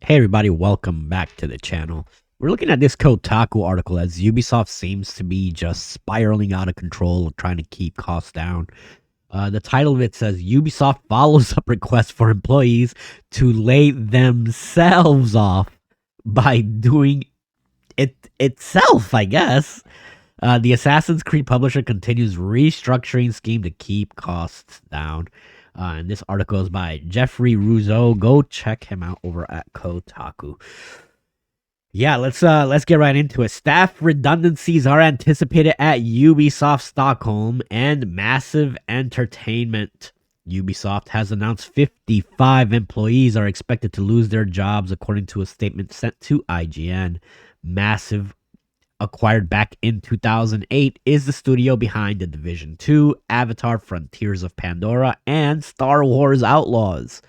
Hey everybody, welcome back to the channel. We're looking at this Kotaku article as Ubisoft seems to be just spiraling out of control, trying to keep costs down. The title of it says Ubisoft follows up requests for employees to lay themselves off by doing it itself, I guess. The Assassin's Creed publisher continues restructuring scheme to keep costs down. And this article is by Jeffrey Rouzeau. Go check him out over at Kotaku. Yeah, let's get right into it. Staff redundancies are anticipated at Ubisoft Stockholm and Massive Entertainment. Ubisoft has announced 55 employees are expected to lose their jobs, according to a statement sent to IGN. Massive, acquired back in 2008, is the studio behind The Division 2, Avatar Frontiers of Pandora, and Star Wars Outlaws.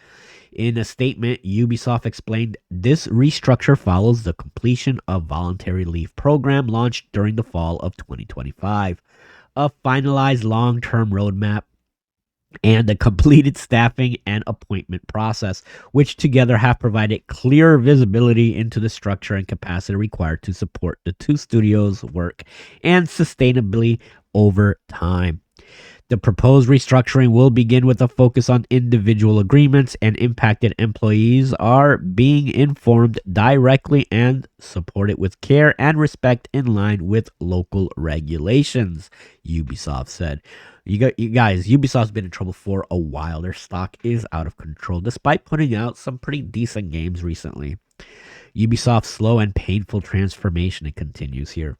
In a statement, Ubisoft explained this restructure follows the completion of voluntary leave program launched during the fall of 2025, a finalized long-term roadmap, and a completed staffing and appointment process, which together have provided clearer visibility into the structure and capacity required to support the two studios' work and sustainably over time. The proposed restructuring will begin with a focus on individual agreements, and impacted employees are being informed directly and supported with care and respect in line with local regulations, Ubisoft said. You guys, Ubisoft's been in trouble for a while. Their stock is out of control, despite putting out some pretty decent games recently. Ubisoft's slow and painful transformation, it continues here.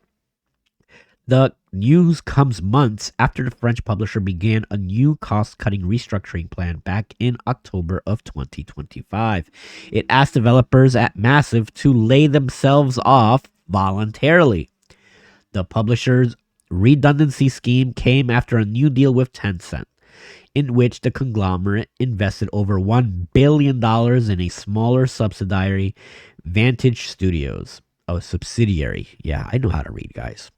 The news comes months after the French publisher began a new cost-cutting restructuring plan back in October of 2025. It asked developers at Massive to lay themselves off voluntarily. The publisher's redundancy scheme came after a new deal with Tencent, in which the conglomerate invested over $1 billion in a smaller subsidiary, Vantage Studios. Oh, subsidiary. Yeah, I know how to read, guys.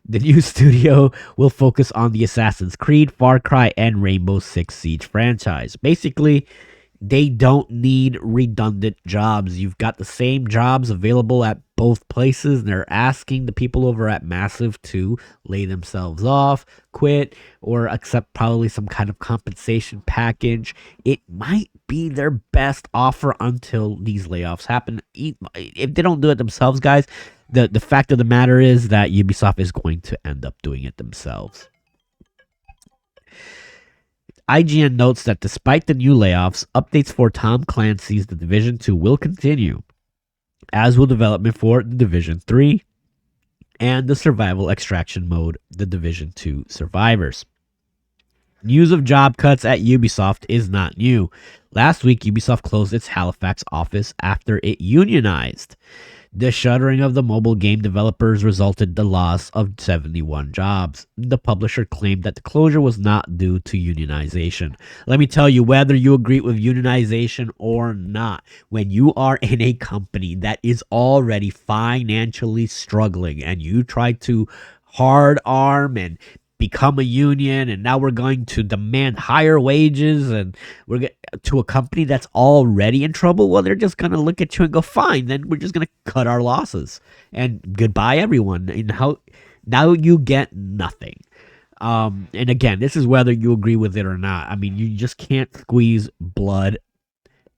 The new studio will focus on the Assassin's Creed, Far Cry, and Rainbow Six Siege franchise. Basically, they don't need redundant jobs. You've got the same jobs available at both places, and they're asking the people over at Massive to lay themselves off, quit, or accept probably some kind of compensation package. It might be their best offer until these layoffs happen. If they don't do it themselves, guys, the fact of the matter is that Ubisoft is going to end up doing it themselves. IGN notes that despite the new layoffs, updates for Tom Clancy's The Division 2 will continue, as will development for The Division 3 and the survival extraction mode, The Division 2 Survivors. News of job cuts at Ubisoft is not new. Last week, Ubisoft closed its Halifax office after it unionized. The shuttering of the mobile game developers resulted in the loss of 71 jobs. The publisher claimed that the closure was not due to unionization. Let me tell you, whether you agree with unionization or not, when you are in a company that is already financially struggling and you try to hard arm and become a union, and now we're going to demand higher wages, and we're to a company that's already in trouble, well, they're just going to look at you and go, fine, then we're just going to cut our losses and goodbye everyone. And now you get nothing. And again, this is whether you agree with it or not. I mean, you just can't squeeze blood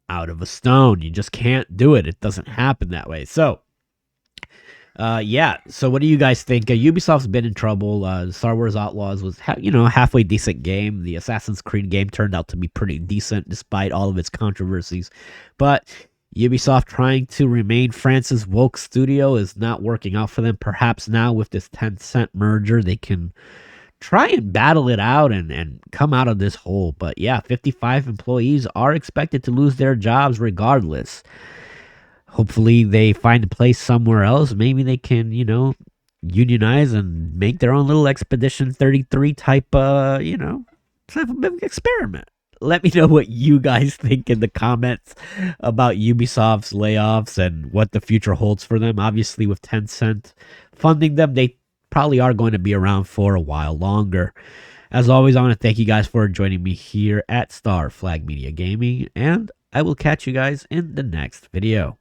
out of a stone. You just can't do it. It doesn't happen that way. So yeah, so what do you guys think? Ubisoft's been in trouble. Star Wars Outlaws was a halfway decent game. The Assassin's Creed game turned out to be pretty decent despite all of its controversies. But Ubisoft trying to remain France's woke studio is not working out for them. Perhaps now with this Tencent merger, they can try and battle it out and come out of this hole. But yeah, 55 employees are expected to lose their jobs regardless. Hopefully they find a place somewhere else. Maybe they can, unionize and make their own little Expedition 33 type of experiment. Let me know what you guys think in the comments about Ubisoft's layoffs and what the future holds for them. Obviously, with Tencent funding them, they probably are going to be around for a while longer. As always, I want to thank you guys for joining me here at Star Flag Media Gaming, and I will catch you guys in the next video.